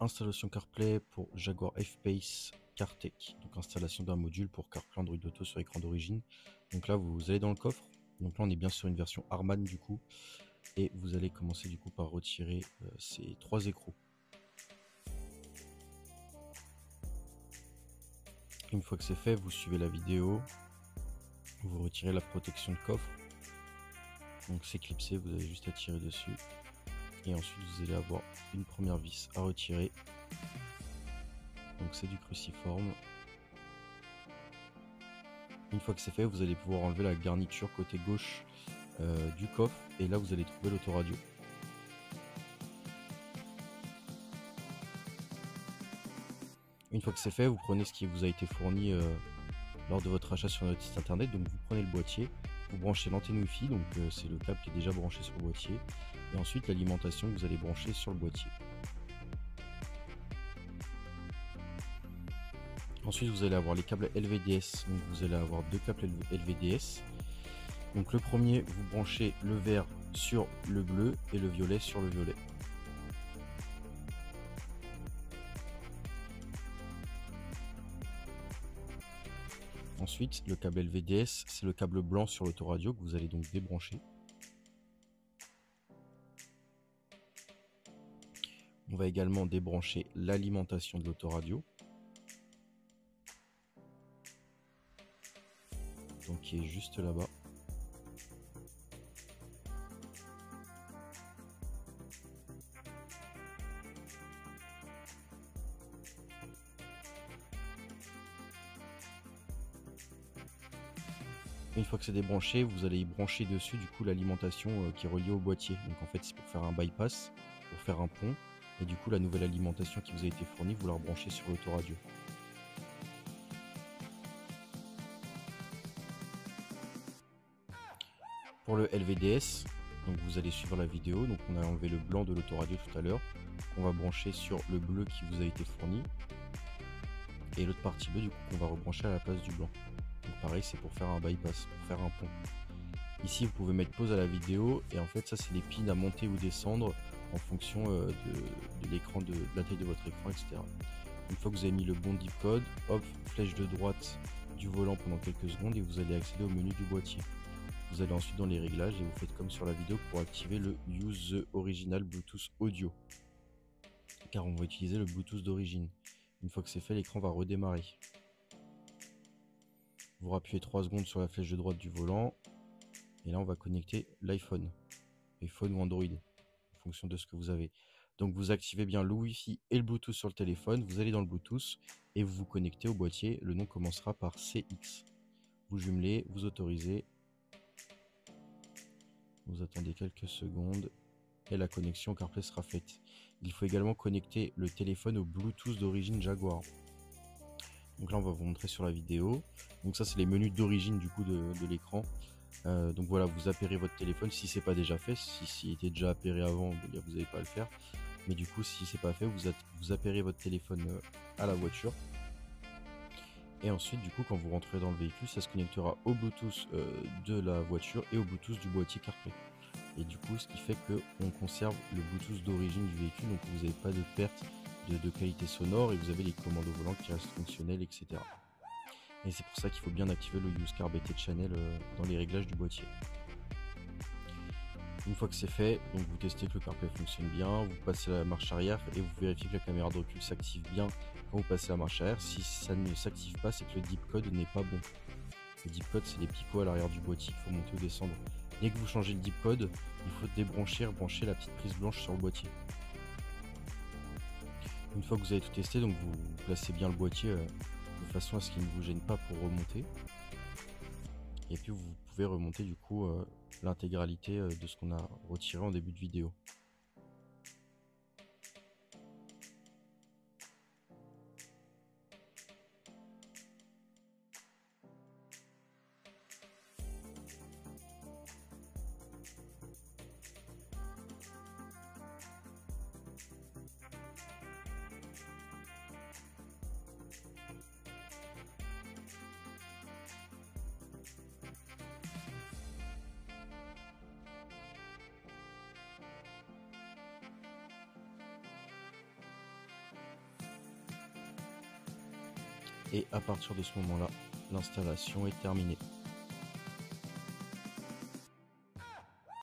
Installation CarPlay pour Jaguar F-Pace CarTech. Donc installation d'un module pour CarPlay Android Auto sur écran d'origine. Donc là vous allez dans le coffre. Donc là on est bien sur une version Harman du coup. Et vous allez commencer du coup par retirer ces 3 écrous. Une fois que c'est fait, vous suivez la vidéo. Vous retirez la protection de coffre. Donc c'est clipsé, vous avez juste à tirer dessus. Et ensuite vous allez avoir une première vis à retirer. Donc c'est du cruciforme. Une fois que c'est fait, vous allez pouvoir enlever la garniture côté gauche du coffre. Et là vous allez trouver l'autoradio. Une fois que c'est fait, vous prenez ce qui vous a été fourni lors de votre achat sur notre site internet. Donc vous prenez le boîtier, vous branchez l'antenne Wi-Fi, donc c'est le câble qui est déjà branché sur le boîtier. Et ensuite l'alimentation que vous allez brancher sur le boîtier. Ensuite vous allez avoir les câbles LVDS, donc vous allez avoir 2 câbles LVDS. Donc le premier, vous branchez le vert sur le bleu et le violet sur le violet. Ensuite, le câble LVDS, c'est le câble blanc sur l'autoradio que vous allez donc débrancher. On va également débrancher l'alimentation de l'autoradio, donc qui est juste là-bas. Une fois que c'est débranché, vous allez y brancher dessus du coup l'alimentation qui est reliée au boîtier. Donc en fait c'est pour faire un bypass, pour faire un pont. Et du coup la nouvelle alimentation qui vous a été fournie, vous la rebranchez sur l'autoradio. Pour le LVDS, donc vous allez suivre la vidéo. Donc on a enlevé le blanc de l'autoradio tout à l'heure. On va brancher sur le bleu qui vous a été fourni. Et l'autre partie bleue du coup qu'on va rebrancher à la place du blanc. Donc pareil, c'est pour faire un bypass, pour faire un pont. Ici vous pouvez mettre pause à la vidéo et en fait ça c'est les pins à monter ou descendre en fonction de l'écran, de la taille de votre écran, etc. Une fois que vous avez mis le bon dip code, hop, flèche de droite du volant pendant quelques secondes et vous allez accéder au menu du boîtier. Vous allez ensuite dans les réglages et vous faites comme sur la vidéo pour activer le Use the Original Bluetooth Audio. Car on va utiliser le Bluetooth d'origine. Une fois que c'est fait, l'écran va redémarrer. Vous rappuyez 3 secondes sur la flèche de droite du volant. Et là, on va connecter l'iPhone ou Android, en fonction de ce que vous avez. Donc, vous activez bien le Wi-Fi et le Bluetooth sur le téléphone. Vous allez dans le Bluetooth et vous vous connectez au boîtier. Le nom commencera par CX. Vous jumelez, vous autorisez. Vous attendez quelques secondes et la connexion CarPlay sera faite. Il faut également connecter le téléphone au Bluetooth d'origine Jaguar. Donc là, on va vous montrer sur la vidéo. Donc ça, c'est les menus d'origine du coup de l'écran. Donc voilà, vous appairez votre téléphone si c'est pas déjà fait. S'il était déjà appairé avant, vous n'avez pas à le faire. Mais du coup, si c'est pas fait, vous appairez votre téléphone à la voiture. Et ensuite, du coup, quand vous rentrez dans le véhicule, ça se connectera au Bluetooth de la voiture et au Bluetooth du boîtier CarPlay. Et du coup, ce qui fait qu'on conserve le Bluetooth d'origine du véhicule, donc vous n'avez pas de perte de qualité sonore et vous avez les commandes au volant qui restent fonctionnelles, etc. Et c'est pour ça qu'il faut bien activer le Use Car BT Channel dans les réglages du boîtier. Une fois que c'est fait, donc vous testez que le CarPlay fonctionne bien, vous passez la marche arrière et vous vérifiez que la caméra de recul s'active bien quand vous passez la marche arrière. Si ça ne s'active pas, c'est que le dip code n'est pas bon. Le dip code, c'est les picots à l'arrière du boîtier qu'il faut monter ou descendre. Dès que vous changez le dip code, il faut débrancher, rebrancher la petite prise blanche sur le boîtier. Une fois que vous avez tout testé, donc vous placez bien le boîtier de façon à ce qu'il ne vous gêne pas pour remonter. Et puis vous pouvez remonter du coup l'intégralité de ce qu'on a retiré en début de vidéo. Et à partir de ce moment-là, l'installation est terminée.